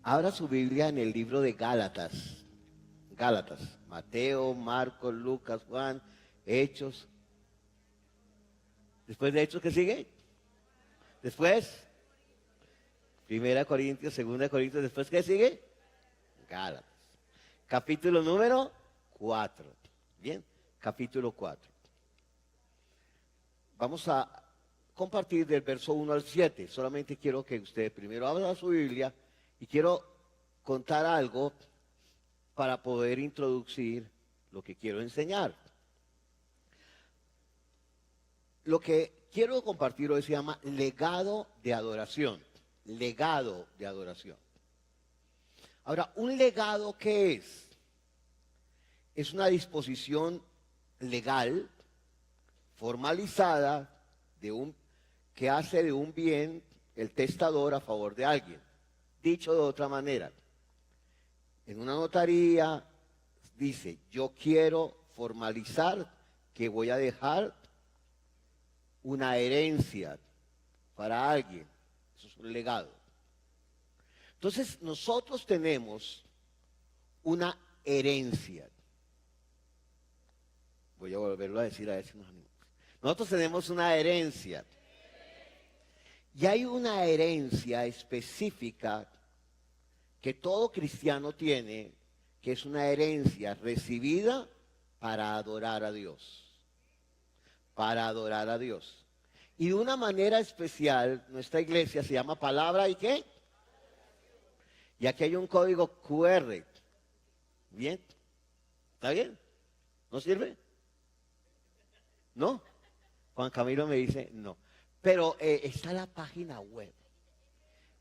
Abra su Biblia en el libro de Gálatas. Gálatas. Mateo, Marcos, Lucas, Juan, Hechos. Después de Hechos, ¿qué sigue? Después, Primera Corintios, Segunda Corintios. Después, ¿qué sigue? Gálatas. Capítulo número 4. Bien, capítulo 4. Vamos a compartir del verso 1 al 7. Solamente quiero que usted primero abra su Biblia y quiero contar algo para poder introducir lo que quiero enseñar. Lo que quiero compartir hoy se llama legado de adoración. Legado de adoración. Ahora, ¿un legado qué es? Es una disposición legal, formalizada, que hace de un bien el testador a favor de alguien. Dicho de otra manera, en una notaría dice, yo quiero formalizar que voy a dejar una herencia para alguien. Eso es un legado. Entonces, nosotros tenemos una herencia. Voy a volverlo a decir a ver si nos animamos. Nosotros tenemos una herencia. Y hay una herencia específica que todo cristiano tiene, que es una herencia recibida para adorar a Dios. Para adorar a Dios. Y de una manera especial, nuestra iglesia se llama Palabra ¿y qué? Y aquí hay un código QR. ¿Bien? ¿Está bien? ¿No sirve? ¿No? Juan Camilo me dice no. Pero está la página web.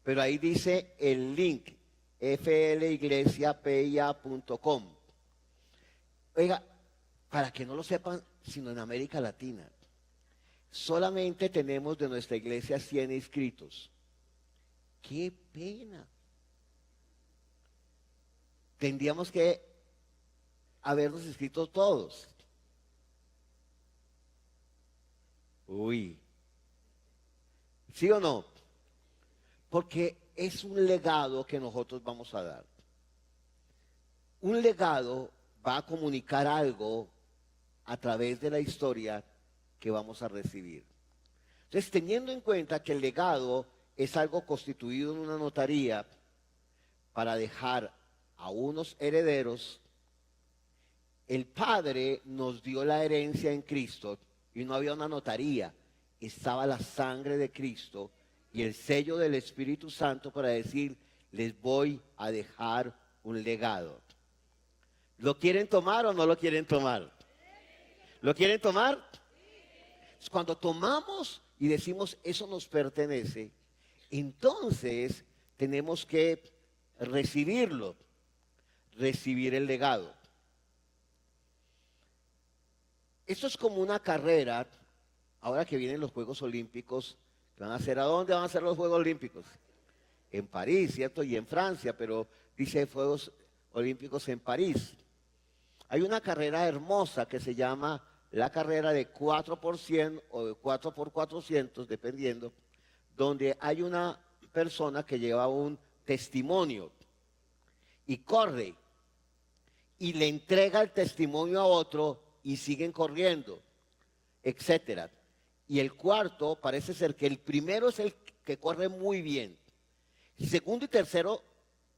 Pero ahí dice el link, fliglesiapia.com. Oiga, para que no lo sepan, sino en América Latina, solamente tenemos de nuestra iglesia 100 inscritos. ¡Qué pena! Tendríamos que habernos inscrito todos. Uy. ¿Sí o no? Porque es un legado que nosotros vamos a dar. Un legado va a comunicar algo a través de la historia que vamos a recibir. Entonces, teniendo en cuenta que el legado es algo constituido en una notaría para dejar a unos herederos, el Padre nos dio la herencia en Cristo y no había una notaría, estaba la sangre de Cristo y el sello del Espíritu Santo para decir, les voy a dejar un legado. ¿Lo quieren tomar o no lo quieren tomar? ¿Lo quieren tomar? Cuando tomamos y decimos eso nos pertenece, entonces tenemos que recibirlo, recibir el legado. Esto es como una carrera, ahora que vienen los Juegos Olímpicos, ¿van a ser a dónde van a ser los Juegos Olímpicos? En París, ¿cierto? Y en Francia, pero dice Juegos Olímpicos en París. Hay una carrera hermosa que se llama la carrera de 4x100 o de 4x400, dependiendo, donde hay una persona que lleva un testimonio y corre y le entrega el testimonio a otro y siguen corriendo, etcétera. Y el cuarto parece ser que el primero es el que corre muy bien. El segundo y tercero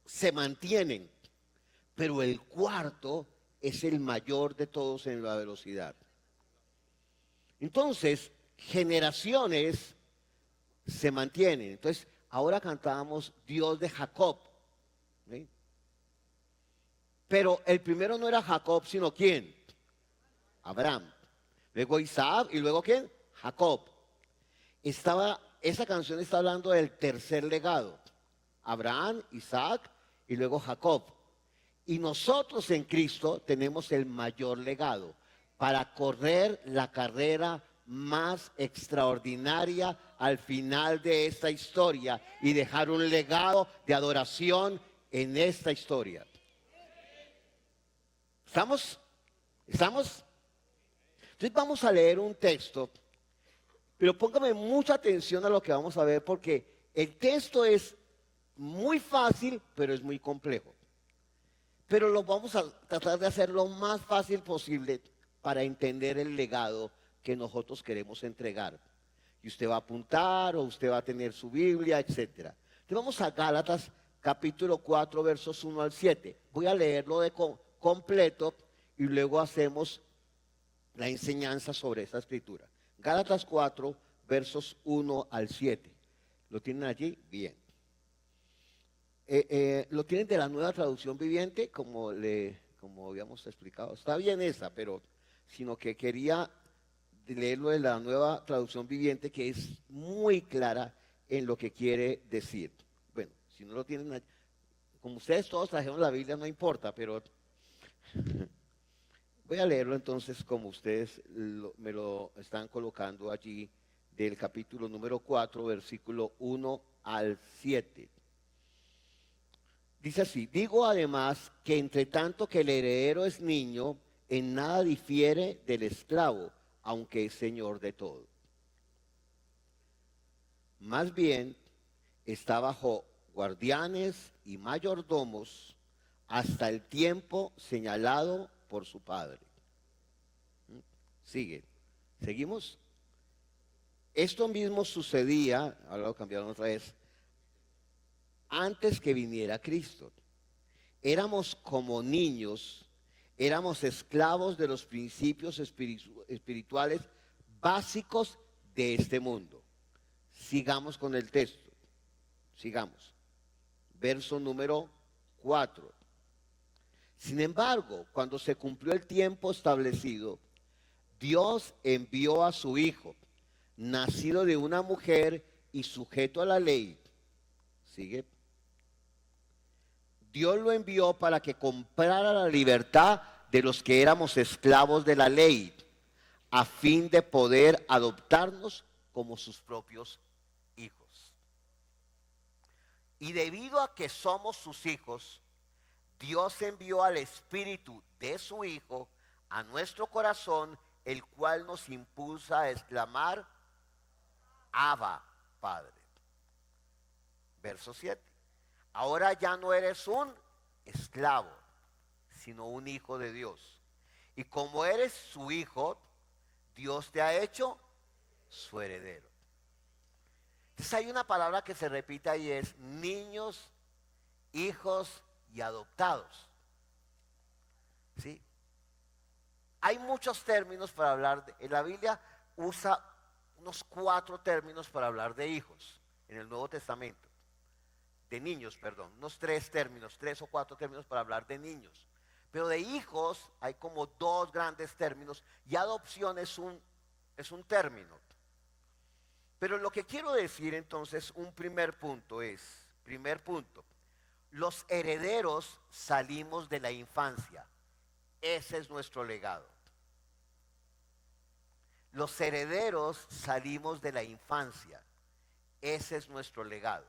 se mantienen, pero el cuarto es el mayor de todos en la velocidad. Entonces, generaciones se mantienen. Entonces, ahora cantábamos Dios de Jacob. ¿Sí? Pero el primero no era Jacob, sino ¿quién? Abraham. Luego Isaac y luego ¿quién? Jacob. Esa canción está hablando del tercer legado. Abraham, Isaac y luego Jacob. Y nosotros en Cristo tenemos el mayor legado para correr la carrera más extraordinaria al final de esta historia y dejar un legado de adoración en esta historia. ¿Estamos? ¿Estamos? Entonces vamos a leer un texto, pero póngame mucha atención a lo que vamos a ver porque el texto es muy fácil, pero es muy complejo. Pero lo vamos a tratar de hacer lo más fácil posible para entender el legado que nosotros queremos entregar. Y usted va a apuntar o usted va a tener su Biblia, etcétera. Entonces vamos a Gálatas capítulo 4, versos 1 al 7. Voy a leerlo de completo y luego hacemos la enseñanza sobre esta escritura. Gálatas 4, versos 1 al 7. ¿Lo tienen allí? Bien. Lo tienen de la Nueva Traducción Viviente, como habíamos explicado. Está bien esa, pero sino que quería leerlo de la Nueva Traducción Viviente, que es muy clara en lo que quiere decir. Bueno, si no lo tienen, como ustedes todos trajeron la Biblia, no importa, pero voy a leerlo entonces como ustedes me lo están colocando allí, del capítulo número 4, versículo 1 al 7. Dice así: digo además que entre tanto que el heredero es niño, en nada difiere del esclavo, aunque es señor de todo. Más bien está bajo guardianes y mayordomos hasta el tiempo señalado por su padre. Seguimos. Esto mismo sucedía, ahora lo cambiaron otra vez, antes que viniera Cristo. Éramos como niños, éramos esclavos de los principios espirituales básicos de este mundo. Sigamos con el texto. Sigamos. Verso número 4. Sin embargo, cuando se cumplió el tiempo establecido, Dios envió a su Hijo, nacido de una mujer y sujeto a la ley. Sigue. Dios lo envió para que comprara la libertad de los que éramos esclavos de la ley, a fin de poder adoptarnos como sus propios hijos. Y debido a que somos sus hijos, Dios envió al Espíritu de su Hijo a nuestro corazón, el cual nos impulsa a exclamar: Abba, Padre. Verso 7. Ahora ya no eres un esclavo, sino un hijo de Dios. Y como eres su hijo, Dios te ha hecho su heredero. Entonces hay una palabra que se repite ahí, es niños, hijos y adoptados. ¿Sí? Hay muchos términos para hablar en la Biblia usa unos 4 términos para hablar de hijos en el Nuevo Testamento. De niños, perdón, unos 3 términos, 3 o 4 términos para hablar de niños. Pero de hijos hay como 2 grandes términos, y adopción es un término. Pero lo que quiero decir entonces, un primer punto, los herederos salimos de la infancia. Ese es nuestro legado. Los herederos salimos de la infancia. Ese es nuestro legado.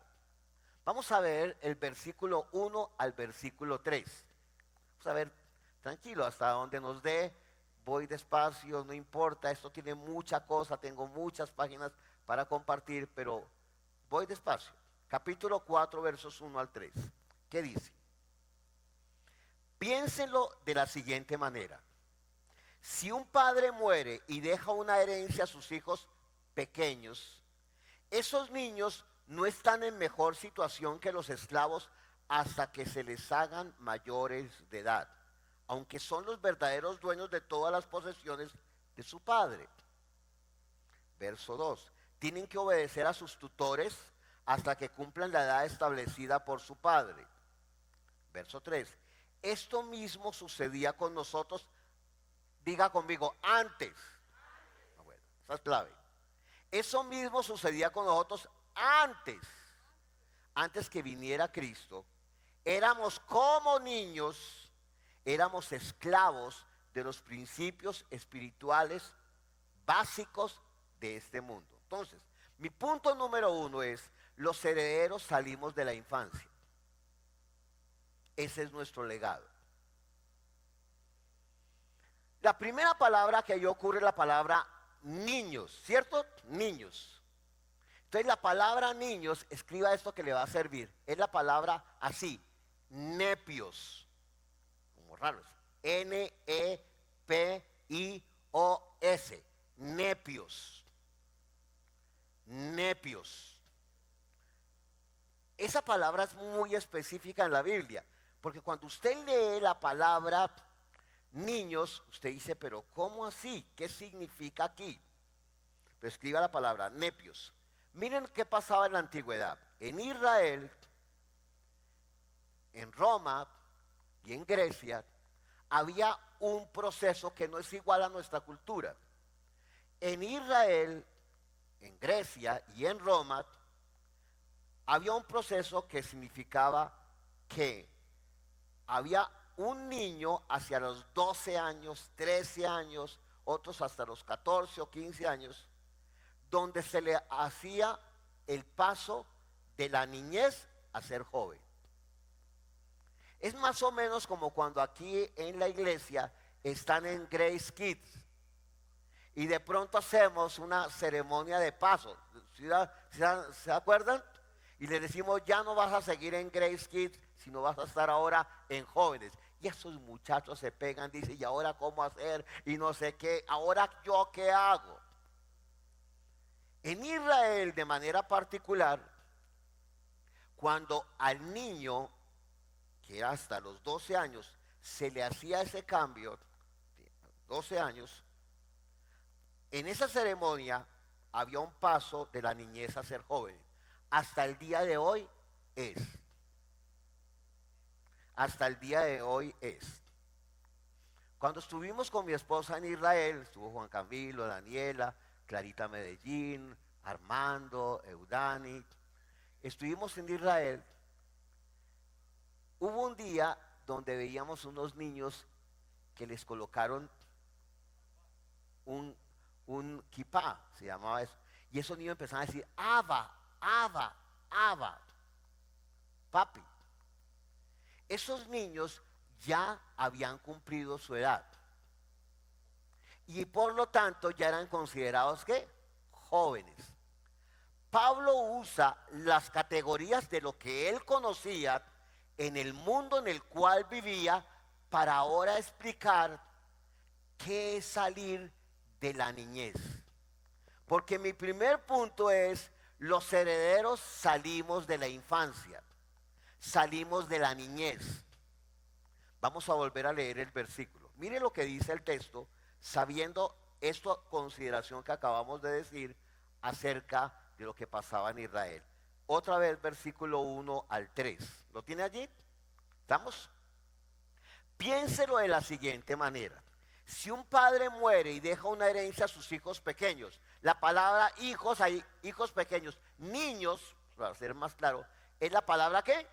Vamos a ver el versículo 1 al versículo 3. Vamos a ver, tranquilo, hasta donde nos dé. Voy despacio, no importa, esto tiene mucha cosa, tengo muchas páginas para compartir, pero voy despacio. Capítulo 4, versos 1 al 3. ¿Qué dice? Piénsenlo de la siguiente manera. Si un padre muere y deja una herencia a sus hijos pequeños, esos niños no están en mejor situación que los esclavos hasta que se les hagan mayores de edad, aunque son los verdaderos dueños de todas las posesiones de su padre. Verso 2. Tienen que obedecer a sus tutores hasta que cumplan la edad establecida por su padre. Verso 3. Esto mismo sucedía con nosotros, diga conmigo, antes. Bueno, esa es clave. Eso mismo sucedía con nosotros antes que viniera Cristo. Éramos como niños, éramos esclavos de los principios espirituales básicos de este mundo. Entonces, mi punto número 1 es: los herederos salimos de la infancia. Ese es nuestro legado. La primera palabra que ahí ocurre es la palabra niños, ¿cierto? Niños. Entonces la palabra niños, escriba esto que le va a servir. Es la palabra así, nepios. Como raro. N-E-P-I-O-S. Nepios. Nepios. Esa palabra es muy específica en la Biblia. Porque cuando usted lee la palabra niños, usted dice, pero ¿cómo así? ¿Qué significa aquí? Pero escriba la palabra nepios. Miren qué pasaba en la antigüedad. En Israel, en Roma y en Grecia, había un proceso que no es igual a nuestra cultura. En Israel, en Grecia y en Roma, había un proceso que significaba que había un niño hacia los 12 años, 13 años, otros hasta los 14 o 15 años, donde se le hacía el paso de la niñez a ser joven. Es más o menos como cuando aquí en la iglesia están en Grace Kids y de pronto hacemos una ceremonia de paso. ¿Se acuerdan? Y le decimos, ya no vas a seguir en Grace Kids, sino vas a estar ahora en jóvenes. Y esos muchachos se pegan, dicen, ¿y ahora cómo hacer? Y no sé qué, ¿ahora yo qué hago? En Israel, de manera particular, cuando al niño, que era hasta los 12 años, se le hacía ese cambio, 12 años, en esa ceremonia había un paso de la niñez a ser joven. Hasta el día de hoy es. Hasta el día de hoy es. Cuando estuvimos con mi esposa en Israel, estuvo Juan Camilo, Daniela, Clarita Medellín, Armando, Eudani. Estuvimos en Israel. Hubo un día donde veíamos unos niños que les colocaron un kipá, se llamaba eso. Y esos niños empezaban a decir, Abba, Abba, Abba, papi. Esos niños ya habían cumplido su edad. Y por lo tanto ya eran considerados, ¿qué? Jóvenes. Pablo usa las categorías de lo que él conocía en el mundo en el cual vivía para ahora explicar qué es salir de la niñez. Porque mi primer punto es, los herederos salimos de la infancia, salimos de la niñez. Vamos a volver a leer el versículo. Mire lo que dice el texto, sabiendo esta consideración que acabamos de decir acerca de lo que pasaba en Israel. Otra vez, versículo 1 al 3. ¿Lo tiene allí? ¿Estamos? Piénselo de la siguiente manera. Si un padre muere y deja una herencia a sus hijos pequeños, la palabra hijos, hay hijos pequeños, niños, para ser más claro, es la palabra ¿qué?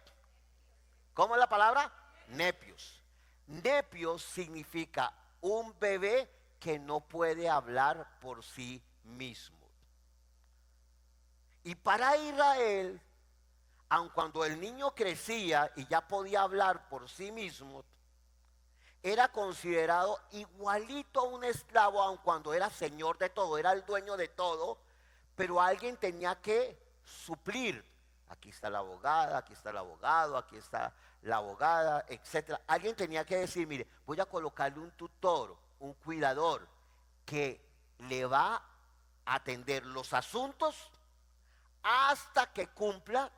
¿Cómo es la palabra? Nepios. Nepios significa un bebé que no puede hablar por sí mismo. Y para Israel, aun cuando el niño crecía y ya podía hablar por sí mismo, era considerado igualito a un esclavo, aun cuando era señor de todo, era el dueño de todo, pero alguien tenía que suplir. Aquí está la abogada, aquí está el abogado, aquí está la abogada, etcétera. Alguien tenía que decir, mire, voy a colocarle un tutor, un cuidador, que le va a atender los asuntos hasta que cumpla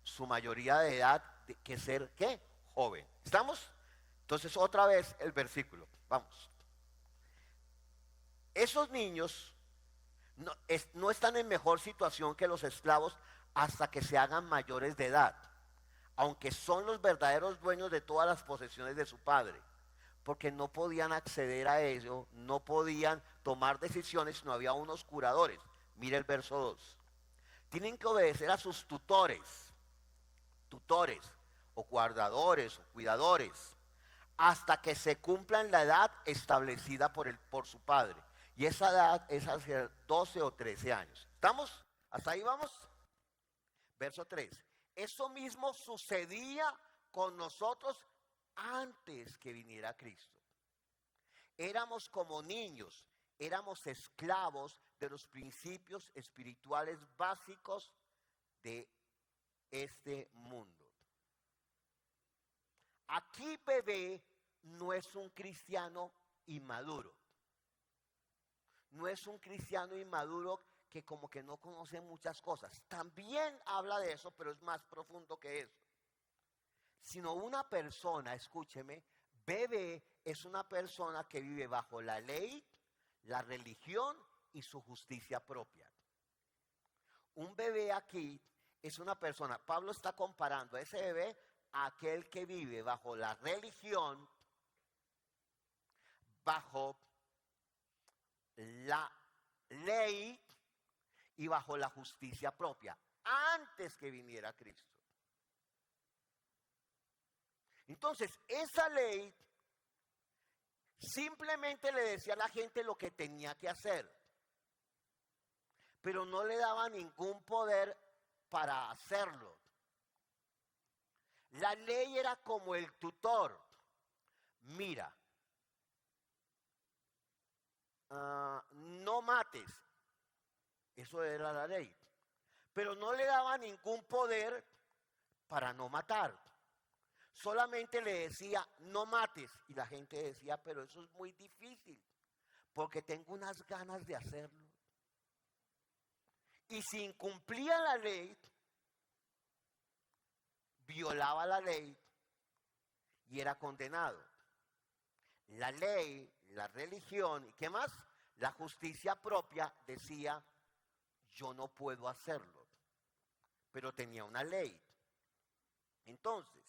su mayoría de edad, que ser, ¿qué? Joven. ¿Estamos? Entonces, otra vez el versículo. Vamos. Esos niños no están en mejor situación que los esclavos hasta que se hagan mayores de edad, aunque son los verdaderos dueños de todas las posesiones de su padre, porque no podían acceder a ello, no podían tomar decisiones, no había unos curadores. Mira el verso 2. Tienen que obedecer a sus tutores o guardadores o cuidadores, hasta que se cumplan la edad establecida por su padre. Y esa edad es hacia 12 o 13 años. ¿Estamos? ¿Hasta ahí vamos? Verso 3. Eso mismo sucedía con nosotros antes que viniera Cristo. Éramos como niños éramos esclavos de los principios espirituales básicos de este mundo. Aquí bebé no es un cristiano inmaduro. No es un cristiano inmaduro que como que no conoce muchas cosas. También habla de eso, pero es más profundo que eso. Sino una persona, escúcheme, bebé es una persona que vive bajo la ley, la religión y su justicia propia. Un bebé aquí es una persona, Pablo está comparando a ese bebé a aquel que vive bajo la religión, bajo la ley y bajo la justicia propia, antes que viniera Cristo. Entonces, esa ley simplemente le decía a la gente lo que tenía que hacer, pero no le daba ningún poder para hacerlo. La ley era como el tutor. Mira, no mates. Eso era la ley. Pero no le daba ningún poder para no matar. Solamente le decía, no mates. Y la gente decía, pero eso es muy difícil, porque tengo unas ganas de hacerlo. Y si incumplía la ley, violaba la ley y era condenado. La ley, la religión y ¿qué más? La justicia propia decía, yo no puedo hacerlo, pero tenía una ley. Entonces,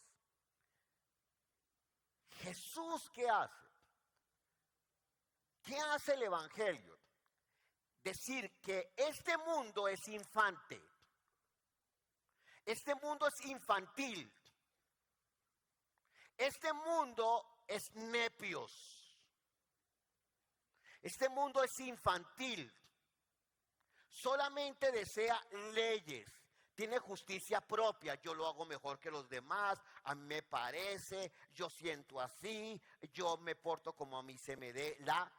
Jesús, ¿qué hace? ¿Qué hace el Evangelio? Decir que este mundo es infante. Este mundo es infantil. Este mundo es nepios. Este mundo es infantil. Solamente desea leyes. Tiene justicia propia. Yo lo hago mejor que los demás. A mí me parece. Yo siento así. Yo me porto como a mí se me dé la.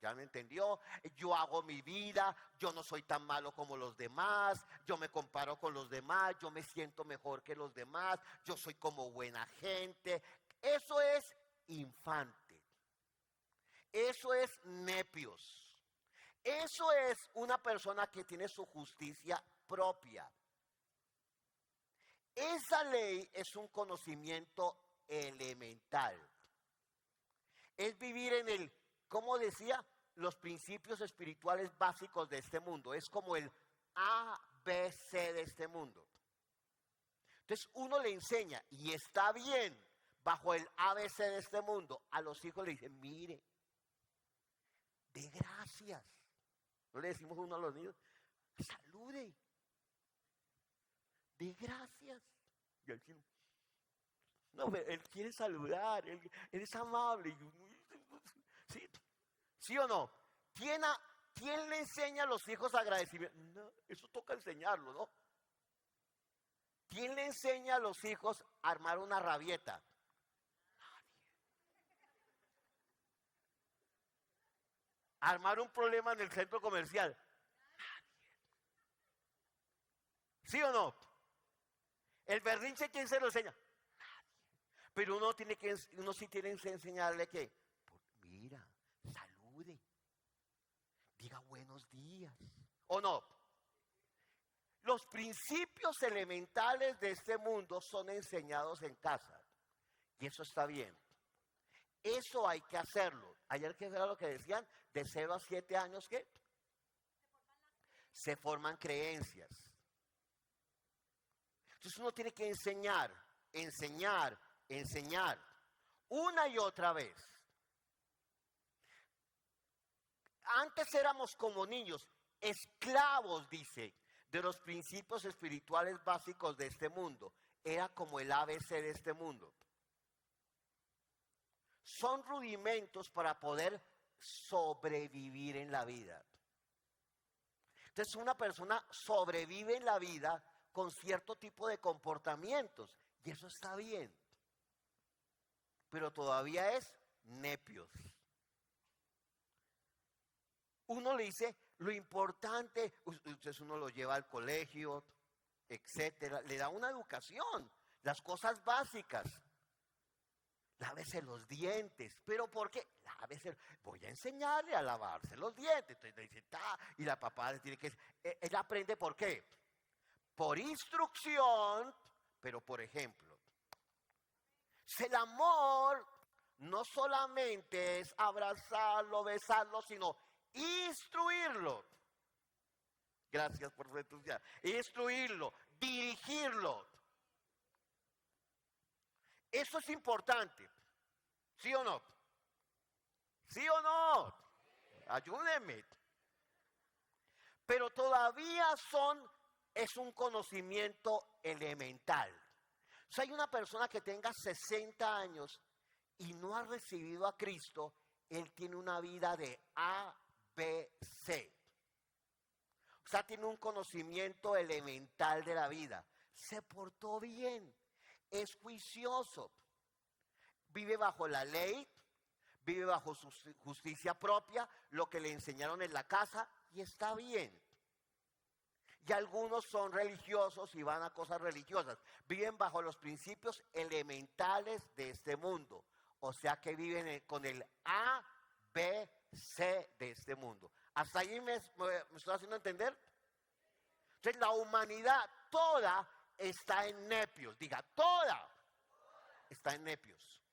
¿Ya me entendió? Yo hago mi vida, yo no soy tan malo como los demás, yo me comparo con los demás, yo me siento mejor que los demás, yo soy como buena gente. Eso es infante. Eso es nepios. Eso es una persona que tiene su justicia propia. Esa ley es un conocimiento elemental. Es vivir en el, ¿cómo decía? Los principios espirituales básicos de este mundo. Es como el ABC de este mundo. Entonces uno le enseña, y está bien, bajo el ABC de este mundo, a los hijos le dicen, mire, dé gracias. ¿No le decimos uno a los niños? Salude. Dé gracias. Y al chino, no, él quiere saludar, él es amable. ¿Sí? ¿Sí o no? ¿Quién le enseña a los hijos agradecimiento? No, eso toca enseñarlo, ¿no? ¿Quién le enseña a los hijos a armar una rabieta? Nadie. ¿Armar un problema en el centro comercial? Nadie. ¿Sí o no? ¿El berrinche quién se lo enseña? Nadie. Pero uno sí tiene que enseñarle que, mira, salude, diga buenos días, ¿o no? Los principios elementales de este mundo son enseñados en casa, y eso está bien. Eso hay que hacerlo. Ayer que era lo que decían, de 0 a 7 años, ¿qué? Se forman creencias. Entonces uno tiene que enseñar, una y otra vez. Antes éramos como niños, esclavos, dice, de los principios espirituales básicos de este mundo. Era como el ABC de este mundo. Son rudimentos para poder sobrevivir en la vida. Entonces una persona sobrevive en la vida con cierto tipo de comportamientos, y eso está bien, pero todavía es nepios. uno le dice lo importante, entonces uno lo lleva al colegio, etcétera, le da una educación, las cosas básicas. Lávese los dientes. ¿Pero por qué? Lávese. Voy a enseñarle a lavarse los dientes. Entonces le dice, y la papá le tiene que... Él aprende ¿por qué? Por instrucción, pero por ejemplo. El amor no solamente es abrazarlo, besarlo, sino instruirlo. Gracias por su entusiasmo. Instruirlo, dirigirlo. Eso es importante. ¿Sí o no? ¿Sí o no? Ayúdenme. Pero todavía es un conocimiento elemental. O sea, hay una persona que tenga 60 años y no ha recibido a Cristo, él tiene una vida de A, B, C. O sea, tiene un conocimiento elemental de la vida. Se portó bien, es juicioso, vive bajo la ley, vive bajo su justicia propia, lo que le enseñaron en la casa, y está bien. Y algunos son religiosos y van a cosas religiosas. Viven bajo los principios elementales de este mundo. O sea que viven con el A, B, C de este mundo. ¿Hasta ahí me estoy haciendo entender? Entonces la humanidad toda está en nepios. Diga, toda está en nepios.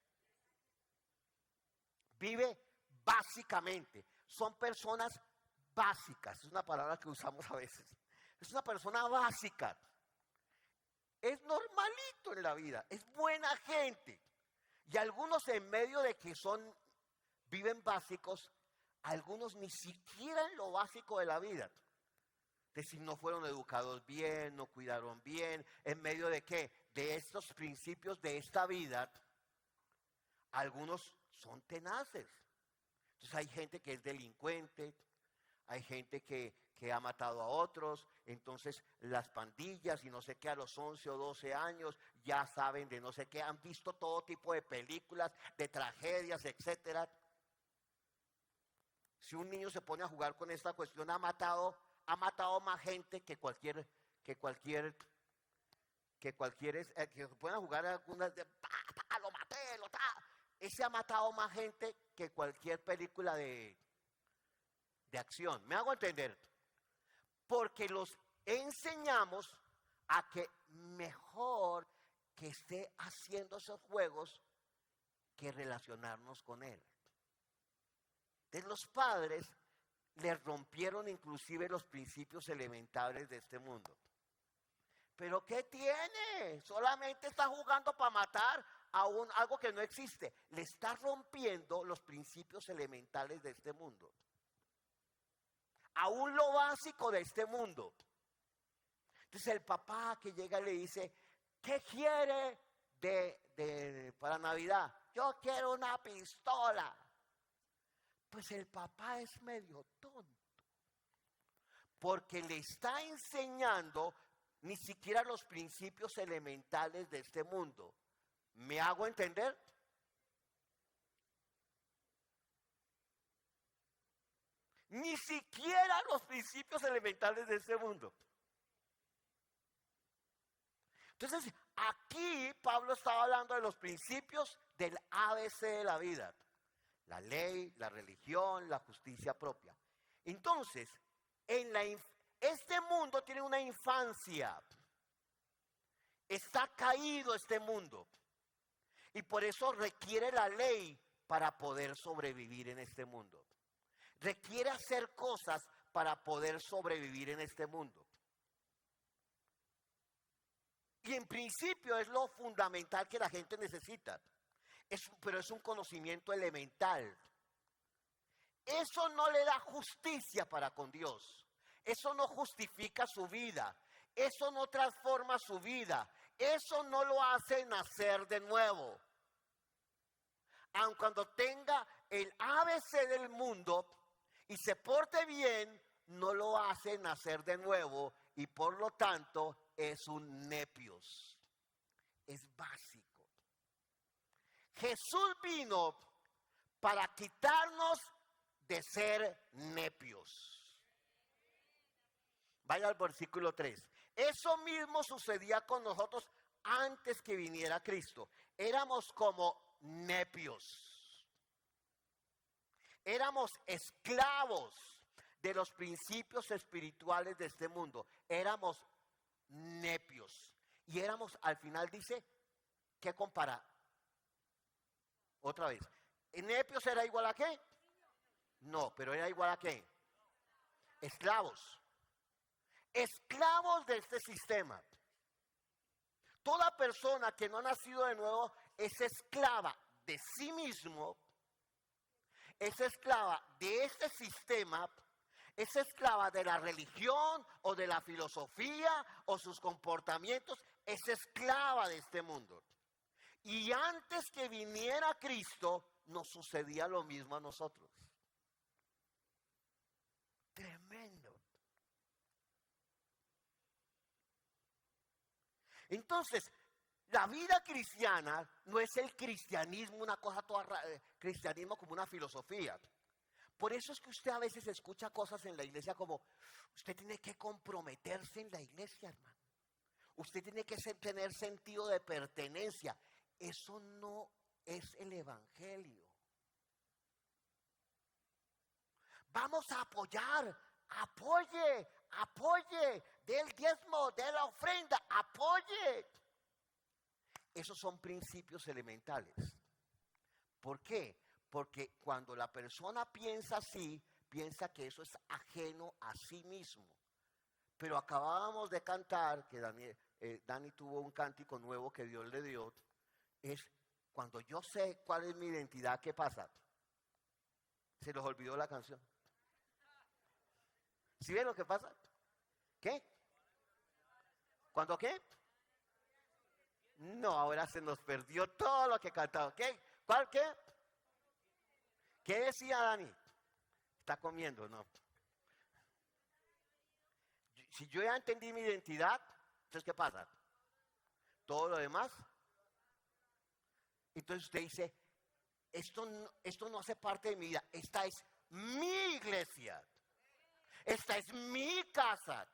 Vive básicamente. Son personas básicas. Es una palabra que usamos a veces. Es una persona básica. Es normalito en la vida. Es buena gente. Y algunos en medio de que viven básicos, algunos ni siquiera en lo básico de la vida. Es decir, no fueron educados bien, no cuidaron bien. ¿En medio de qué? De estos principios de esta vida, algunos son tenaces. Entonces hay gente que es delincuente, hay gente que ha matado a otros, entonces las pandillas y no sé qué a los 11 o 12 años ya saben de no sé qué, han visto todo tipo de películas, de tragedias, etcétera. Si un niño se pone a jugar con esta cuestión, ha matado más gente que se pueden jugar algunas de lo maté, ese ha matado más gente que cualquier película de acción. ¿Me hago entender? Porque los enseñamos a que mejor que esté haciendo esos juegos que relacionarnos con él. Entonces los padres les rompieron inclusive los principios elementales de este mundo. ¿Pero qué tiene? Solamente está jugando para matar a algo que no existe. Le está rompiendo los principios elementales de este mundo. Aún lo básico de este mundo. Entonces el papá que llega y le dice, ¿qué quiere para Navidad? Yo quiero una pistola. Pues el papá es medio tonto. Porque le está enseñando ni siquiera los principios elementales de este mundo. ¿Me hago entender? Ni siquiera los principios elementales de este mundo. Entonces, aquí Pablo estaba hablando de los principios del ABC de la vida. La ley, la religión, la justicia propia. Entonces, este mundo tiene una infancia. Está caído este mundo. Y por eso requiere la ley para poder sobrevivir en este mundo. Requiere hacer cosas para poder sobrevivir en este mundo. Y en principio es lo fundamental que la gente necesita. Pero es un conocimiento elemental. Eso no le da justicia para con Dios. Eso no justifica su vida. Eso no transforma su vida. Eso no lo hace nacer de nuevo. Aun cuando tenga el ABC del mundo y se porte bien, no lo hace nacer de nuevo y por lo tanto es un nepios. Es básico. Jesús vino para quitarnos de ser nepios. Vaya al versículo 3. Eso mismo sucedía con nosotros antes que viniera Cristo. Éramos como nepios. Éramos esclavos de los principios espirituales de este mundo. Éramos nepios. Y éramos, al final dice, ¿qué compara? Otra vez. ¿Nepios era igual a qué? No, pero era igual a qué? Esclavos. Esclavos de este sistema. Toda persona que no ha nacido de nuevo es esclava de sí mismo, es esclava de este sistema, es esclava de la religión o de la filosofía o sus comportamientos, es esclava de este mundo. Y antes que viniera Cristo, nos sucedía lo mismo a nosotros. Tremendo. Entonces, la vida cristiana no es el cristianismo, una cosa toda cristianismo como una filosofía. Por eso es que usted a veces escucha cosas en la iglesia como, usted tiene que comprometerse en la iglesia, hermano. Usted tiene que tener sentido de pertenencia. Eso no es el evangelio. Vamos a apoyar, apoye, del diezmo, de la ofrenda, apoye. Esos son principios elementales. ¿Por qué? Porque cuando la persona piensa así, piensa que eso es ajeno a sí mismo. Pero acabábamos de cantar, que Dani tuvo un cántico nuevo que Dios le dio, es cuando yo sé cuál es mi identidad, ¿qué pasa? Se los olvidó la canción. ¿Sí ven lo que pasa? ¿Qué? ¿Cuándo qué? No, ahora se nos perdió todo lo que cantaba. ¿Qué? ¿Cuál qué? ¿Qué decía Dani? Está comiendo, no. Si yo ya entendí mi identidad, entonces ¿qué pasa? Todo lo demás. Entonces usted dice, esto no hace parte de mi vida. Esta es mi iglesia. Esta es mi casa.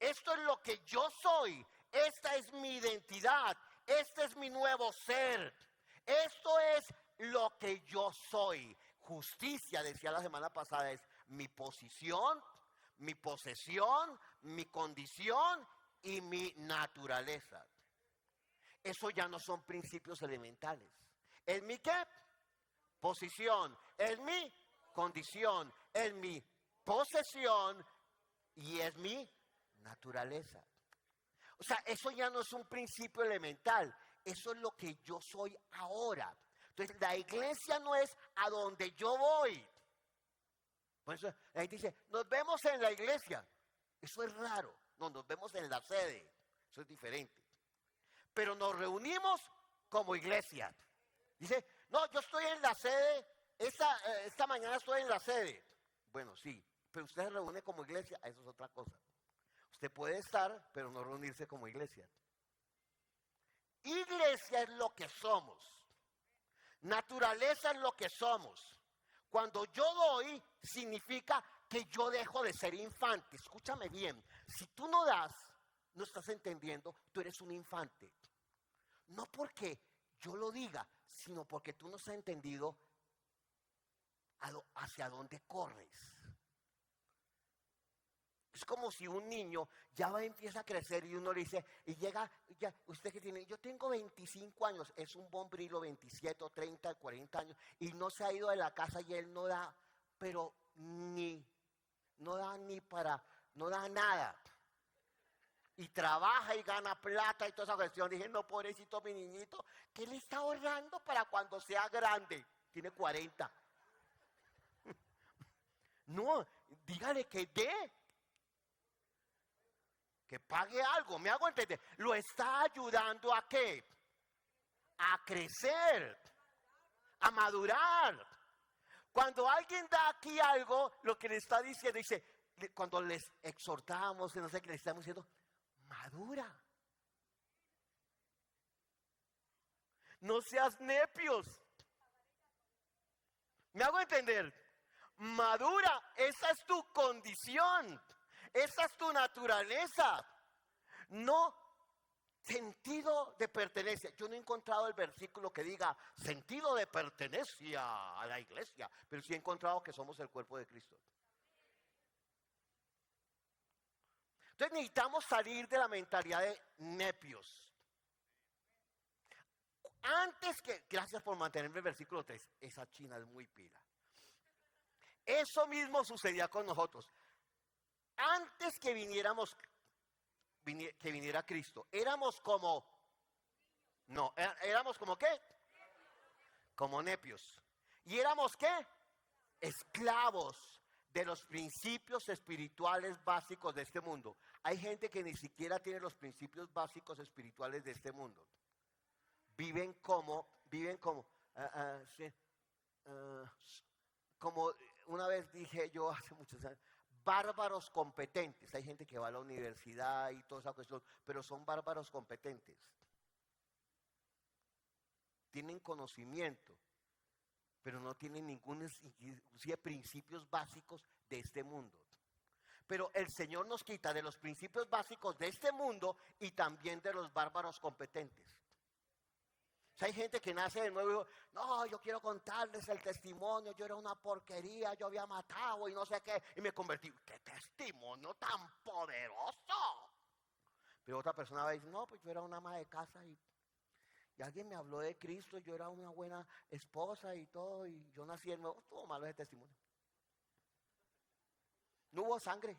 Esto es lo que yo soy. Esta es mi identidad. Este es mi nuevo ser. Esto es lo que yo soy. Justicia, decía la semana pasada, es mi posición, mi posesión, mi condición y mi naturaleza. Eso ya no son principios elementales. ¿Es mi qué? Posición. Es mi condición. Es mi posesión y es mi naturaleza. O sea, eso ya no es un principio elemental. Eso es lo que yo soy ahora. Entonces, la iglesia no es a donde yo voy. Por eso la gente dice, nos vemos en la iglesia. Eso es raro. No, nos vemos en la sede. Eso es diferente. Pero nos reunimos como iglesia. Dice, no, yo estoy en la sede. Esta mañana estoy en la sede. Bueno, sí. Pero usted se reúne como iglesia. Eso es otra cosa. Usted puede estar, pero no reunirse como iglesia. Iglesia es lo que somos. Naturaleza es lo que somos. Cuando yo doy, significa que yo dejo de ser infante. Escúchame bien. Si tú no das, no estás entendiendo, tú eres un infante. No porque yo lo diga, sino porque tú no has entendido hacia dónde corres. Es como si un niño empieza a crecer y uno le dice, y llega, ya, usted que tiene, yo tengo 25 años, es un bombrilo, 27 o 30, 40 años, y no se ha ido de la casa y él no da, pero no da nada. Y trabaja y gana plata y toda esa cuestión. Dije, no, pobrecito mi niñito, ¿qué le está ahorrando para cuando sea grande? Tiene 40. No, dígale que dé. Que pague algo, me hago entender. Lo está ayudando ¿a qué? A crecer, a madurar. Cuando alguien da aquí algo, lo que le está diciendo, dice, cuando les exhortamos, no sé qué le estamos diciendo, madura. No seas nepios. ¿Me hago entender? madura. Esa es tu condición. Esa es tu naturaleza. No sentido de pertenencia. Yo no he encontrado el versículo que diga sentido de pertenencia a la iglesia, pero sí he encontrado que somos el cuerpo de Cristo. Entonces necesitamos salir de la mentalidad de nepios. Gracias por mantenerme el versículo 3, esa china es muy pila. Eso mismo sucedía con nosotros. Antes que viniera Cristo, éramos éramos como ¿qué? Como nepios. ¿Y éramos qué? Esclavos de los principios espirituales básicos de este mundo. Hay gente que ni siquiera tiene los principios básicos espirituales de este mundo. Viven como, sí, como una vez dije yo hace muchos años, bárbaros competentes. Hay gente que va a la universidad y toda esa cuestión, pero son bárbaros competentes. Tienen conocimiento, pero no tienen inclusive principios básicos de este mundo. Pero el Señor nos quita de los principios básicos de este mundo y también de los bárbaros competentes. O sea, hay gente que nace de nuevo y dice, no, yo quiero contarles el testimonio, yo era una porquería, yo había matado y no sé qué, y me convertí. ¡Qué testimonio tan poderoso! Pero otra persona va a decir, no, pues yo era una ama de casa y alguien me habló de Cristo, yo era una buena esposa y todo, y yo nací de nuevo. Estuvo malo ese testimonio. No hubo sangre.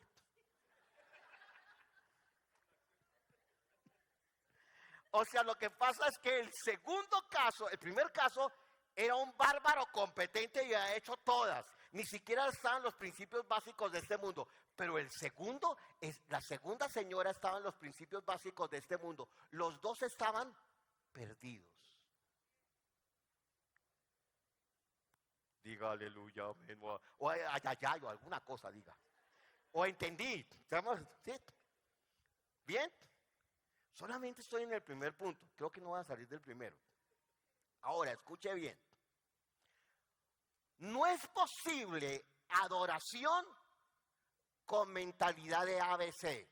O sea, lo que pasa es que el primer caso, era un bárbaro competente y ha hecho todas. Ni siquiera estaban los principios básicos de este mundo. Pero la segunda señora estaba en los principios básicos de este mundo. Los dos estaban perdidos. Diga aleluya, amén. O ay, o alguna cosa diga. O entendí. ¿Sí? ¿Bien? Solamente estoy en el primer punto. Creo que no voy a salir del primero. Ahora, escuche bien. No es posible adoración con mentalidad de ABC.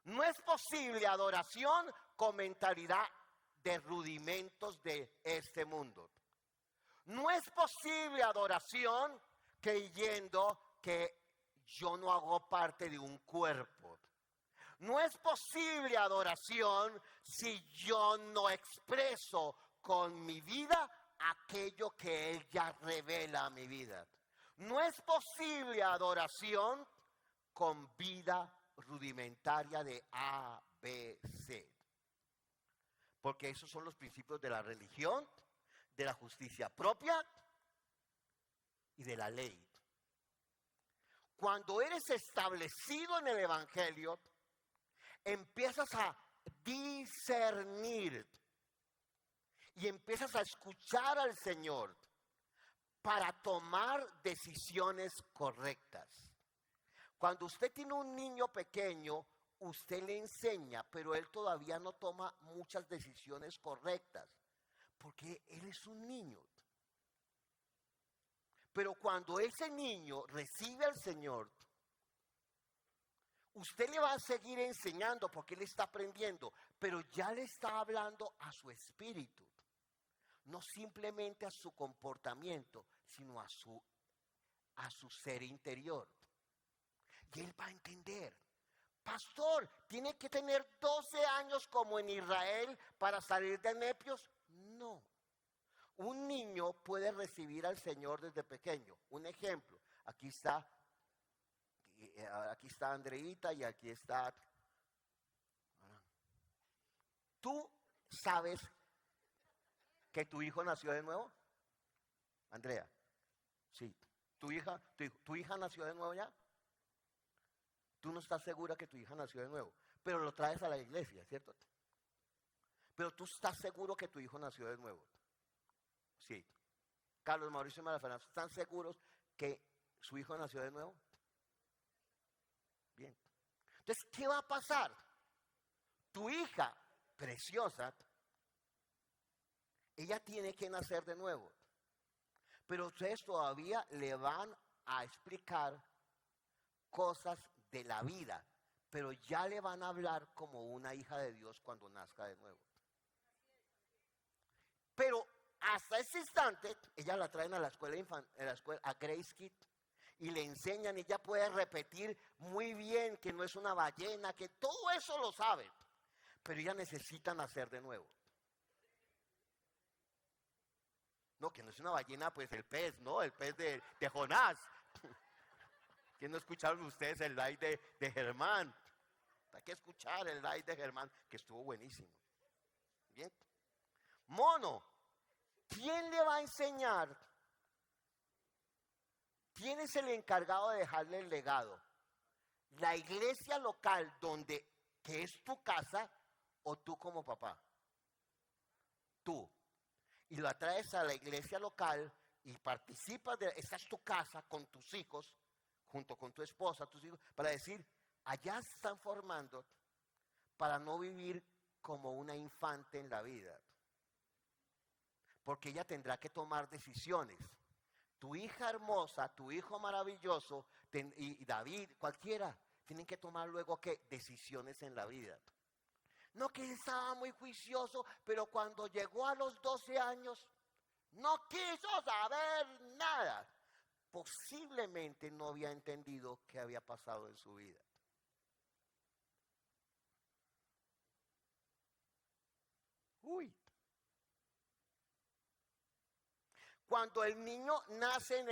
No es posible adoración con mentalidad de rudimentos de este mundo. No es posible adoración creyendo que yo no hago parte de un cuerpo. No es posible adoración si yo no expreso con mi vida aquello que Él ya revela a mi vida. No es posible adoración con vida rudimentaria de A, B, C. Porque esos son los principios de la religión, de la justicia propia y de la ley. Cuando eres establecido en el Evangelio, empiezas a discernir y empiezas a escuchar al Señor para tomar decisiones correctas. Cuando usted tiene un niño pequeño, usted le enseña, pero él todavía no toma muchas decisiones correctas, porque él es un niño. Pero cuando ese niño recibe al Señor, usted le va a seguir enseñando porque él está aprendiendo, pero ya le está hablando a su espíritu, no simplemente a su comportamiento, sino a su ser interior. Y él va a entender, pastor, ¿tiene que tener 12 años como en Israel para salir de nepios? No. Un niño puede recibir al Señor desde pequeño. Un ejemplo, aquí está Andreita y aquí está. ¿Tú sabes que tu hijo nació de nuevo? Andrea, sí. ¿Tu hija nació de nuevo ya? Tú no estás segura que tu hija nació de nuevo, pero lo traes a la iglesia, ¿cierto? Pero tú estás seguro que tu hijo nació de nuevo. Sí. Carlos, Mauricio y María Fernanda, ¿están seguros que su hijo nació de nuevo? Bien. Entonces, ¿qué va a pasar? Tu hija preciosa, ella tiene que nacer de nuevo. Pero ustedes todavía le van a explicar cosas de la vida, pero ya le van a hablar como una hija de Dios cuando nazca de nuevo. Pero hasta ese instante, ella la traen a la escuela, a Grace Kids, y le enseñan, y ella puede repetir muy bien que no es una ballena, que todo eso lo sabe, pero ella necesita nacer de nuevo. No, que no es una ballena, pues el pez, ¿no? El pez de Jonás. ¿Que no escucharon ustedes el live de Germán? Hay que escuchar el live de Germán, que estuvo buenísimo. Bien. Mono, ¿quién le va a enseñar? ¿Quién es el encargado de dejarle el legado? ¿La iglesia local que es tu casa o tú como papá? Tú. Y lo atraes a la iglesia local y participas esta es tu casa con tus hijos, junto con tu esposa, tus hijos, para decir, allá se están formando para no vivir como una infante en la vida. Porque ella tendrá que tomar decisiones. Tu hija hermosa, tu hijo maravilloso, y David, cualquiera, tienen que tomar luego ¿qué? Decisiones en la vida. No, que estaba muy juicioso, pero cuando llegó a los 12 años, no quiso saber nada. Posiblemente no había entendido qué había pasado en su vida. Uy. Cuando el niño nace,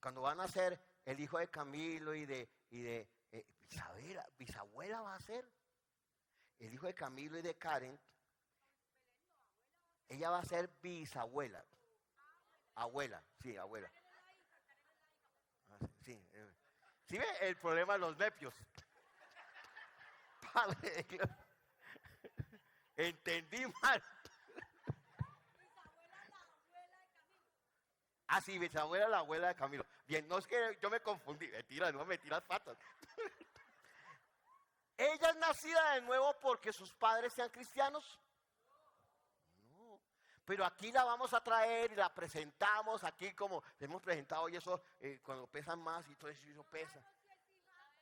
cuando va a nacer el hijo de Camilo y de bisabuela va a ser, el hijo de Camilo y de Karen, ella va a ser bisabuela, abuela, sí, abuela. Sí, ¿sí ve el problema de los nepios? Padre, entendí mal. Ah, sí, bisabuela, la abuela de Camilo. Bien, no es que yo me confundí. Mentira, no me tiras patas. ¿Ella es nacida de nuevo porque sus padres sean cristianos? No. Pero aquí la vamos a traer y la presentamos aquí como hemos presentado y eso cuando pesan más y todo eso pesa.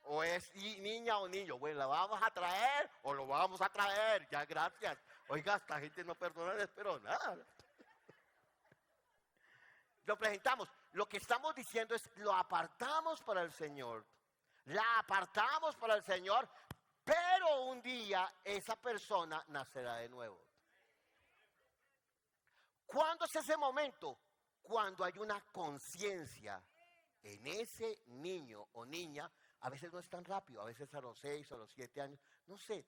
O es niña o niño. Bueno, la vamos a traer o lo vamos a traer. Ya, gracias. Oiga, esta gente no perdona, pero nada. Lo presentamos. Lo que estamos diciendo es, lo apartamos para el Señor. La apartamos para el Señor, pero un día esa persona nacerá de nuevo. ¿Cuándo es ese momento? Cuando hay una conciencia en ese niño o niña. A veces no es tan rápido, a veces a los 6 o a los 7 años, no sé.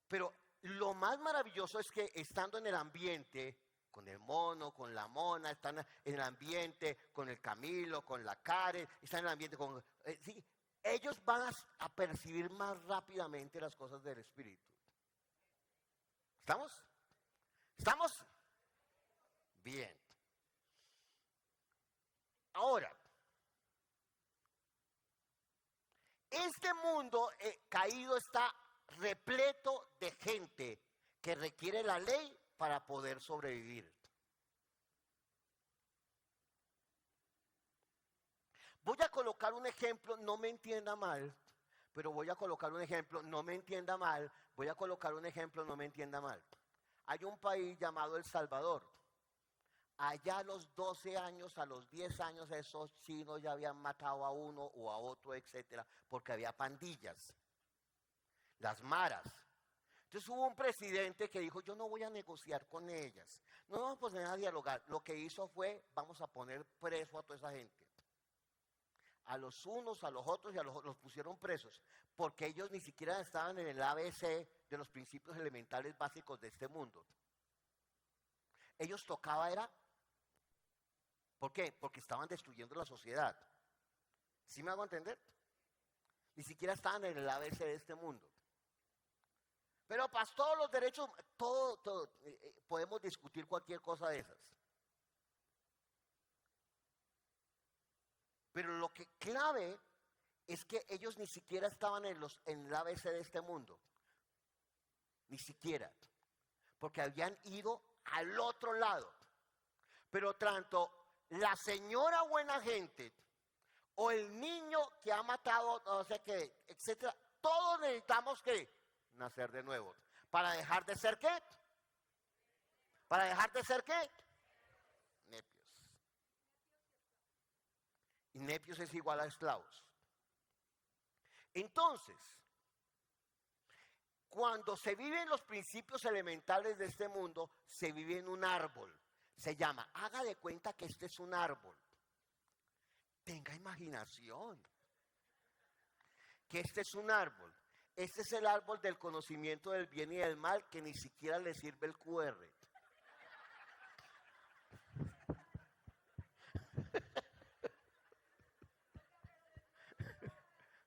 Pero lo más maravilloso es que estando en el ambiente, con el mono, con la mona, están en el ambiente, con el Camilo, con la Karen, están en el ambiente con... sí, ellos van a percibir más rápidamente las cosas del Espíritu. ¿Estamos? ¿Estamos? Bien. Ahora, este mundo caído está repleto de gente que requiere la ley para poder sobrevivir. Voy a colocar un ejemplo, no me entienda mal, pero voy a colocar un ejemplo, no me entienda mal, voy a colocar un ejemplo, no me entienda mal. Hay un país llamado El Salvador. Allá a los 12 años, a los 10 años, esos chinos ya habían matado a uno o a otro, etcétera, porque había pandillas, las maras. Entonces hubo un presidente que dijo, yo no voy a negociar con ellas, no vamos a poner a dialogar. Lo que hizo fue, vamos a poner preso a toda esa gente. A los unos, a los otros y a los pusieron presos, porque ellos ni siquiera estaban en el ABC de los principios elementales básicos de este mundo. Ellos tocaba era, ¿por qué? Porque estaban destruyendo la sociedad. ¿Sí me hago entender? Ni siquiera estaban en el ABC de este mundo. Pero pastor, los derechos, todo, podemos discutir cualquier cosa de esas. Pero lo que clave es que ellos ni siquiera estaban en el ABC de este mundo. Ni siquiera. Porque habían ido al otro lado. Pero tanto la señora buena gente o el niño que ha matado, no sé qué, etcétera, todos necesitamos que nacer de nuevo. ¿Para dejar de ser qué? ¿Para dejar de ser qué? Nepios. Y nepios es igual a esclavos. Entonces, cuando se viven los principios elementales de este mundo, se vive en un árbol. Se llama, haga de cuenta que este es un árbol. Tenga imaginación. Que este es un árbol. Este es el árbol del conocimiento del bien y del mal, que ni siquiera le sirve el QR.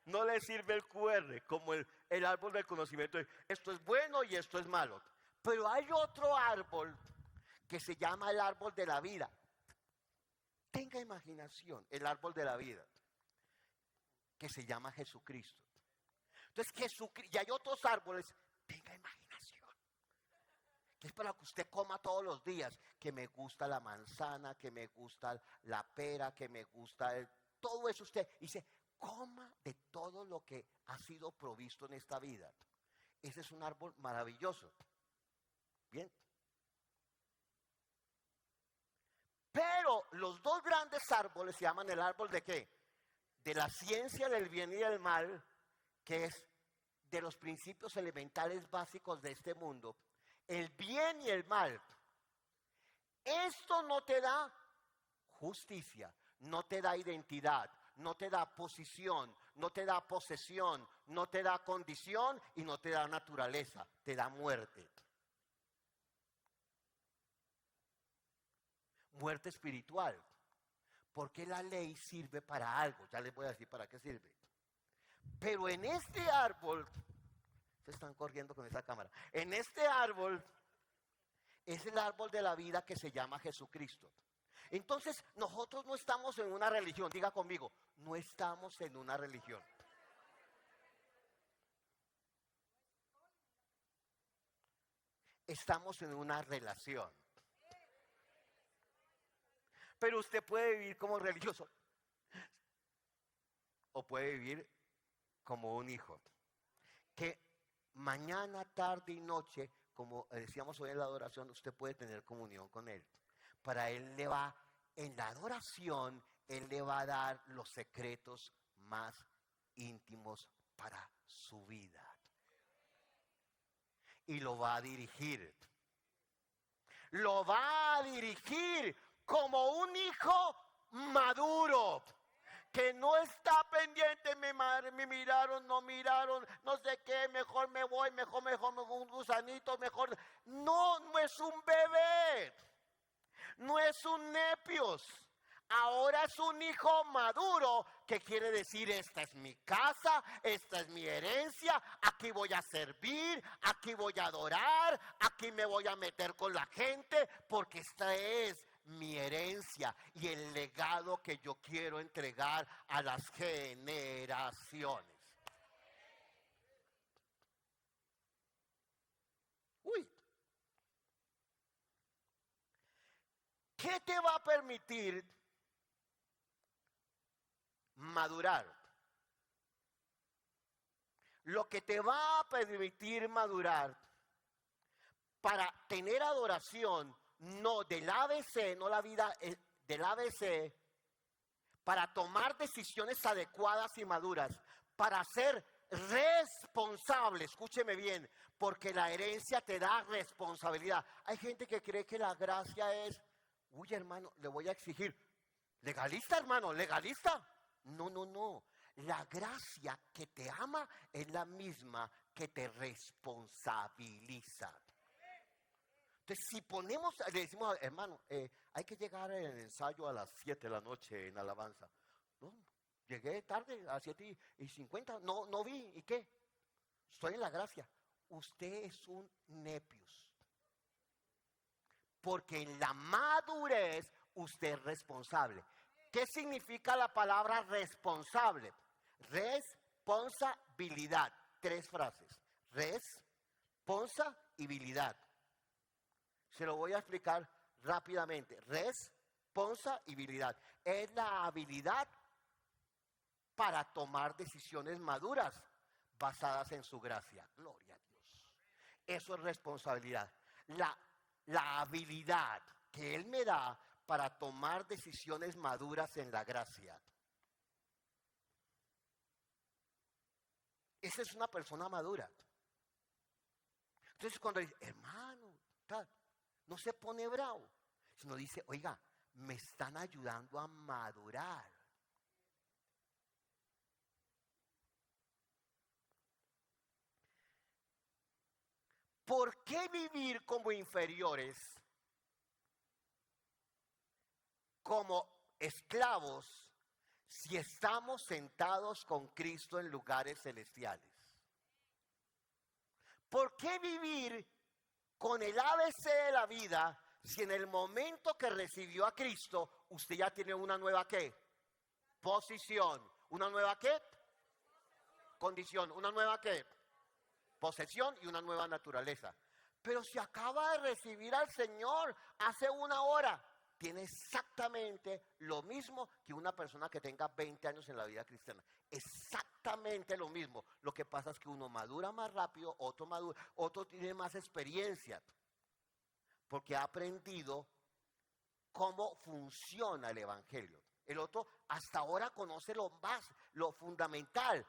No le sirve el QR como el árbol del conocimiento. Esto es bueno y esto es malo. Pero hay otro árbol que se llama el árbol de la vida. Tenga imaginación, el árbol de la vida, que se llama Jesucristo. Entonces Jesucristo, y hay otros árboles, tenga imaginación, que es para que usted coma todos los días, que me gusta la manzana, que me gusta la pera, que me gusta todo eso usted dice, coma de todo lo que ha sido provisto en esta vida. Ese es un árbol maravilloso. Bien. Pero los dos grandes árboles se llaman el árbol de ¿qué? De la ciencia del bien y del mal, que es de los principios elementales básicos de este mundo. El bien y el mal. Esto no te da justicia, no te da identidad, no te da posición, no te da posesión, no te da condición y no te da naturaleza, te da muerte. Muerte espiritual. Porque la ley sirve para algo, ya les voy a decir para qué sirve. Pero en este árbol, se están corriendo con esa cámara, en este árbol es el árbol de la vida que se llama Jesucristo. Entonces nosotros no estamos en una religión, diga conmigo, no estamos en una religión. Estamos en una relación. Pero usted puede vivir como religioso o puede vivir como un hijo. Que mañana, tarde y noche, como decíamos hoy en la adoración, usted puede tener comunión con Él. Para Él le va, en la adoración, Él le va a dar los secretos más íntimos para su vida. Y lo va a dirigir. Lo va a dirigir como un hijo maduro. Que no está pendiente, mi madre, me miraron, no miraron, no sé qué, mejor me voy, mejor un gusanito, mejor. No, no es un bebé, no es un nepios. Ahora es un hijo maduro, que quiere decir, esta es mi casa, esta es mi herencia, aquí voy a servir, aquí voy a adorar, aquí me voy a meter con la gente, porque esta es mi herencia y el legado que yo quiero entregar a las generaciones. Uy. ¿Qué te va a permitir madurar? Lo que te va a permitir madurar para tener adoración, no del ABC, no la vida del ABC, para tomar decisiones adecuadas y maduras, para ser responsable, escúcheme bien, porque la herencia te da responsabilidad. Hay gente que cree que la gracia es, uy hermano, le voy a exigir, legalista hermano, legalista. No, no, no. La gracia que te ama es la misma que te responsabiliza. Entonces, si ponemos, le decimos, hermano, hay que llegar al ensayo a las 7 de la noche en alabanza. No, llegué tarde, a las 7:50, no vi, ¿y qué? Estoy en la gracia. Usted es un nepios. Porque en la madurez usted es responsable. ¿Qué significa la palabra responsable? Responsabilidad. 3 frases. Responsabilidad. Se lo voy a explicar rápidamente. responsabilidad. Es la habilidad para tomar decisiones maduras basadas en su gracia. Gloria a Dios. Eso es responsabilidad. La habilidad que Él me da para tomar decisiones maduras en la gracia. Esa es una persona madura. Entonces cuando dice, hermano, tal, no se pone bravo, sino dice, oiga, me están ayudando a madurar. ¿Por qué vivir como inferiores, como esclavos, si estamos sentados con Cristo en lugares celestiales? ¿Por qué vivir con el ABC de la vida si en el momento que recibió a Cristo usted ya tiene una nueva ¿qué? Posición. ¿Una nueva qué? Condición. ¿Una nueva qué? Posesión y una nueva naturaleza. Pero si acaba de recibir al Señor hace una hora, tiene exactamente lo mismo que una persona que tenga 20 años en la vida cristiana. Exactamente lo mismo. Lo que pasa es que uno madura más rápido, otro tiene más experiencia. Porque ha aprendido cómo funciona el Evangelio. El otro hasta ahora conoce lo fundamental.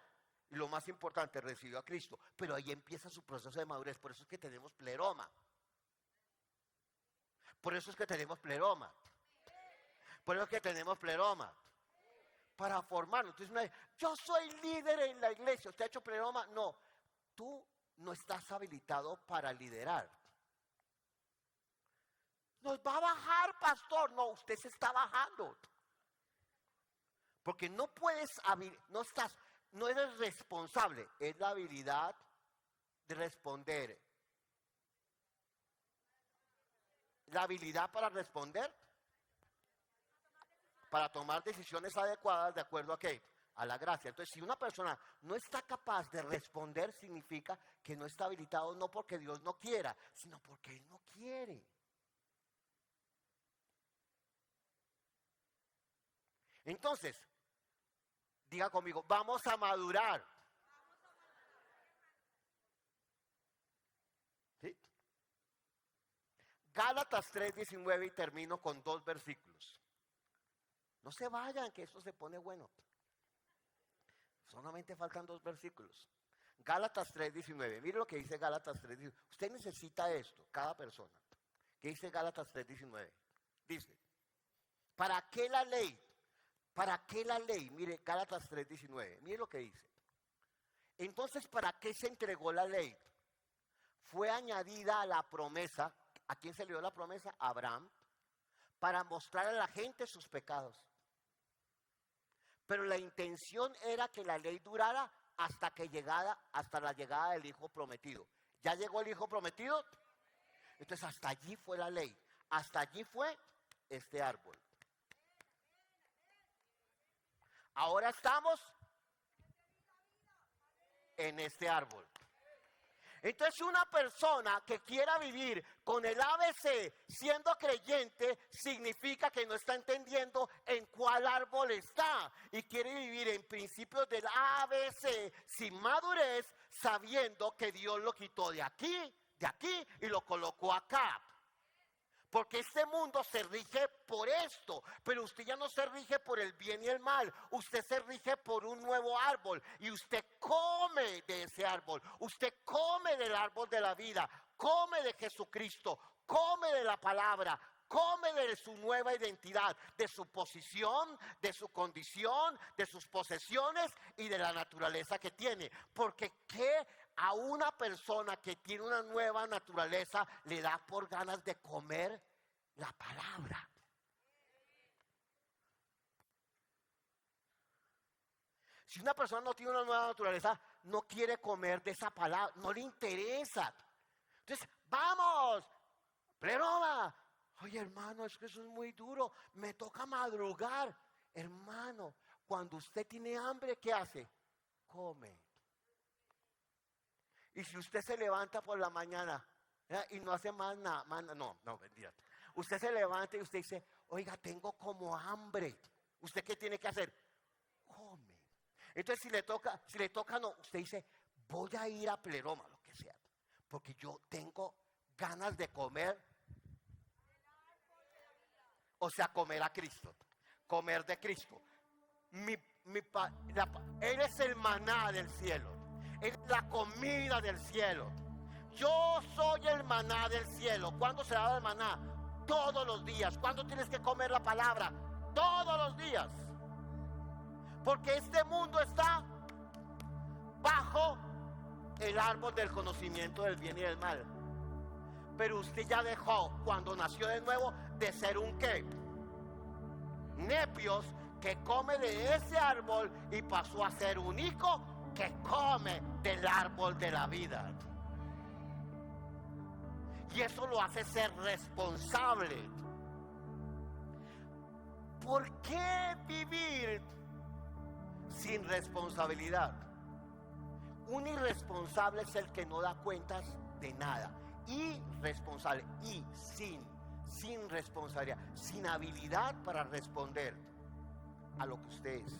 Y lo más importante, recibió a Cristo. Pero ahí empieza su proceso de madurez. Por eso es que tenemos pleroma. Por eso es que tenemos pleroma. Por eso es que tenemos pleroma. Para formarnos. Entonces uno dice, yo soy líder en la iglesia. ¿Usted ha hecho pleroma? No. Tú no estás habilitado para liderar. Nos va a bajar, pastor. No, usted se está bajando. Porque no puedes, no eres responsable. Es la habilidad de responder. La habilidad para responder, para tomar decisiones adecuadas de acuerdo a qué, a la gracia. Entonces, si una persona no está capaz de responder, significa que no está habilitado no porque Dios no quiera, sino porque Él no quiere. Entonces, diga conmigo, vamos a madurar. ¿Sí? Gálatas 3:19 y termino con 2 versículos. No se vayan, que eso se pone bueno. Solamente faltan 2 versículos. Gálatas 3:19. Mire lo que dice Gálatas 3:19. Usted necesita esto, cada persona. ¿Qué dice Gálatas 3:19? Dice, ¿para qué la ley? ¿Para qué la ley? Mire, Gálatas 3:19. Mire lo que dice. Entonces, ¿para qué se entregó la ley? Fue añadida a la promesa. ¿A quién se le dio la promesa? A Abraham. Para mostrar a la gente sus pecados. Pero la intención era que la ley durara hasta la llegada del hijo prometido. ¿Ya llegó el hijo prometido? Entonces hasta allí fue la ley. Hasta allí fue este árbol. Ahora estamos en este árbol. Entonces una persona que quiera vivir con el ABC siendo creyente significa que no está entendiendo en cuál árbol está y quiere vivir en principios del ABC sin madurez, sabiendo que Dios lo quitó de aquí y lo colocó acá. Porque este mundo se rige por esto, pero usted ya no se rige por el bien y el mal, usted se rige por un nuevo árbol y usted come de ese árbol, usted come del árbol de la vida, come de Jesucristo, come de la palabra, come de su nueva identidad, de su posición, de su condición, de sus posesiones y de la naturaleza que tiene. Porque ¿qué a una persona que tiene una nueva naturaleza le da por ganas de comer la palabra? Si una persona no tiene una nueva naturaleza, no quiere comer de esa palabra, no le interesa. Entonces, vamos, pleroma. Oye, hermano, es que eso es muy duro, me toca madrugar. Hermano, cuando usted tiene hambre, ¿qué hace? Come. Y si usted se levanta por la mañana y no hace más nada, no, mentira. Usted se levanta y usted dice, oiga, tengo como hambre. ¿Usted qué tiene que hacer? Come. Entonces si le toca no, usted dice, voy a ir a Pleroma, lo que sea, porque yo tengo ganas de comer. O sea, comer a Cristo, comer de Cristo. Él es el maná del cielo, Él es la comida del cielo. Yo soy el maná del cielo. ¿Cuándo se da el maná? Todos los días. ¿Cuándo tienes que comer la palabra? Todos los días. Porque este mundo está bajo el árbol del conocimiento del bien y del mal. Pero usted ya dejó, cuando nació de nuevo, de ser un ¿qué? Nepios, que come de ese árbol, y pasó a ser un hijo que come del árbol de la vida. Y eso lo hace ser responsable. ¿Por qué vivir sin responsabilidad? Un irresponsable es el que no da cuentas de nada. Irresponsable y sin responsabilidad, sin habilidad para responder a lo que usted es.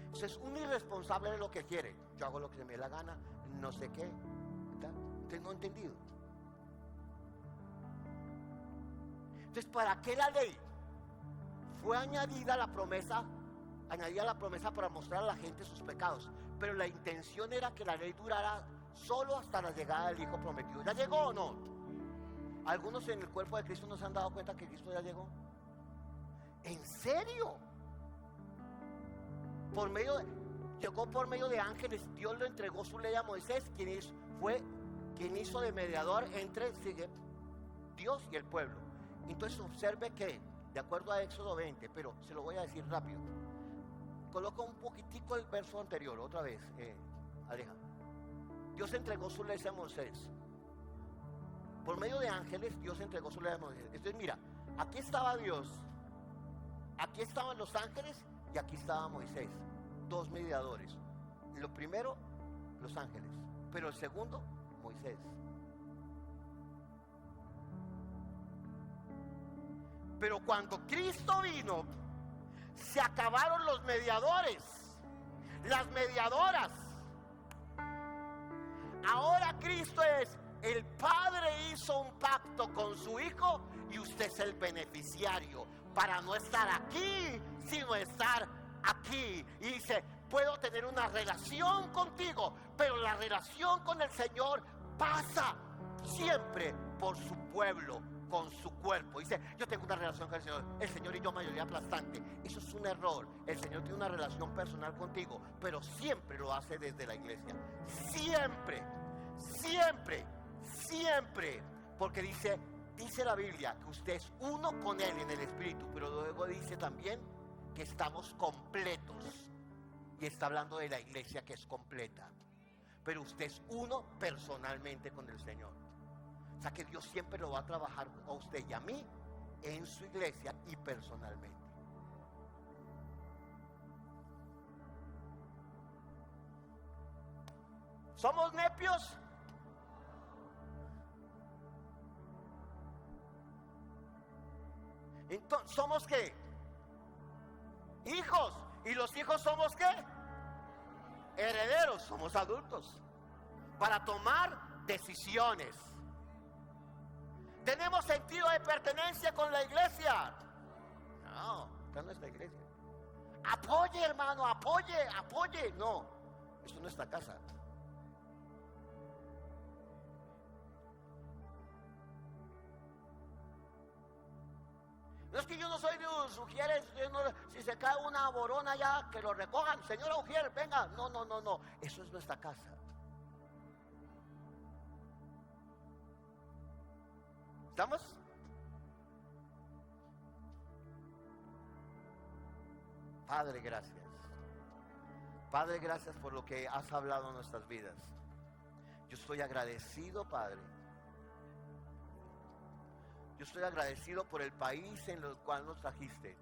Entonces, un irresponsable es lo que quiere. Yo hago lo que me dé la gana, no sé qué. Usted no ha entendido. Entonces, ¿para qué la ley? Fue añadida la promesa para mostrar a la gente sus pecados. Pero la intención era que la ley durara solo hasta la llegada del Hijo prometido. ¿Ya llegó o no? Algunos en el cuerpo de Cristo no se han dado cuenta que Cristo ya llegó. ¿En serio? Llegó por medio de ángeles. Dios le entregó su ley a Moisés, quien hizo de mediador entre Dios y el pueblo. Entonces observe que, de acuerdo a Éxodo 20, pero se lo voy a decir rápido. Coloca un poquitico el verso anterior, otra vez, Aleja. Dios entregó su ley a Moisés. Por medio de ángeles, Dios entregó su ley a Moisés. Entonces mira, aquí estaba Dios, aquí estaban los ángeles y aquí estaba Moisés. Dos mediadores. Lo primero, los ángeles. Pero el segundo, Moisés. Pero cuando Cristo vino, se acabaron los mediadores, las mediadoras. Ahora Cristo es, el Padre hizo un pacto con su Hijo y usted es el beneficiario para no estar aquí, sino estar aquí. Y dice, puedo tener una relación contigo, pero la relación con el Señor pasa siempre por su pueblo, con su cuerpo. Dice, yo tengo una relación con el Señor y yo mayoría aplastante. Eso es un error. El Señor tiene una relación personal contigo, pero siempre lo hace desde la iglesia. Siempre, siempre, siempre. Porque dice la Biblia que usted es uno con Él en el Espíritu, pero luego dice también que estamos completos. Y está hablando de la iglesia que es completa. Pero usted es uno personalmente con el Señor. O sea que Dios siempre lo va a trabajar a usted y a mí en su iglesia y personalmente. ¿Somos nepios? Entonces, ¿somos qué? Hijos. ¿Y los hijos somos qué? Herederos. Somos adultos para tomar decisiones. ¿Tenemos sentido de pertenencia con la iglesia? No, esta no es la iglesia. Apoye, hermano, apoye. No, esto no es la casa. No es que yo no soy de Ujieres, si se cae una borona ya, que lo recojan. Señora Ujieres, venga. No. Eso es nuestra casa. ¿Estamos? Padre, gracias. Padre, gracias por lo que has hablado en nuestras vidas. Yo estoy agradecido, Padre. Yo estoy agradecido por el país en el cual nos trajiste,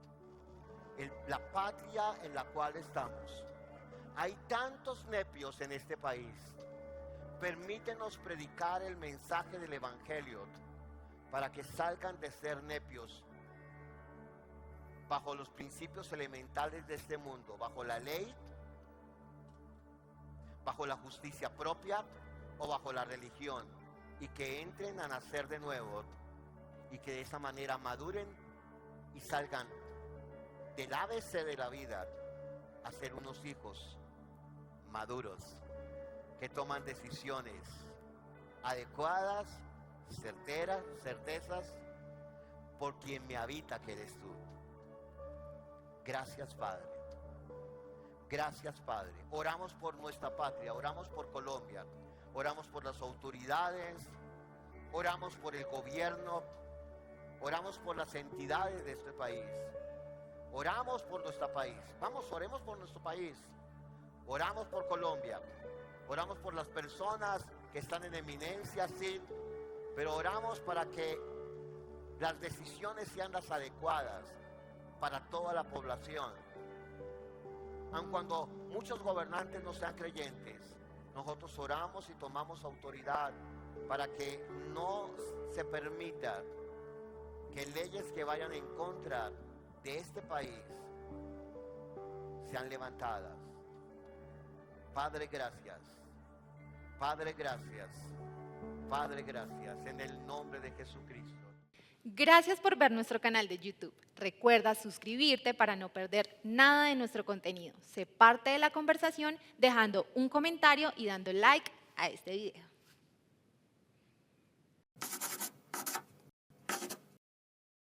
la patria en la cual estamos. Hay tantos nepios en este país. Permítenos predicar el mensaje del Evangelio para que salgan de ser nepios bajo los principios elementales de este mundo, bajo la ley, bajo la justicia propia o bajo la religión, y que entren a nacer de nuevo y que de esa manera maduren y salgan del ABC de la vida a ser unos hijos maduros que toman decisiones adecuadas, certezas, por quien me habita, que eres tú. Gracias, Padre. Gracias, Padre. Oramos por nuestra patria, oramos por Colombia, oramos por las autoridades, oramos por el gobierno, oramos por las entidades de este país, oramos por nuestro país. Vamos, oremos por nuestro país, oramos por Colombia, oramos por las personas que están en eminencia, sí, pero oramos para que las decisiones sean las adecuadas para toda la población. Aun cuando muchos gobernantes no sean creyentes, nosotros oramos y tomamos autoridad para que no se permita que leyes que vayan en contra de este país sean levantadas. Padre, gracias. Padre, gracias. Padre, gracias. En el nombre de Jesucristo. Gracias por ver nuestro canal de YouTube. Recuerda suscribirte para no perder nada de nuestro contenido. Sé parte de la conversación dejando un comentario y dando like a este video.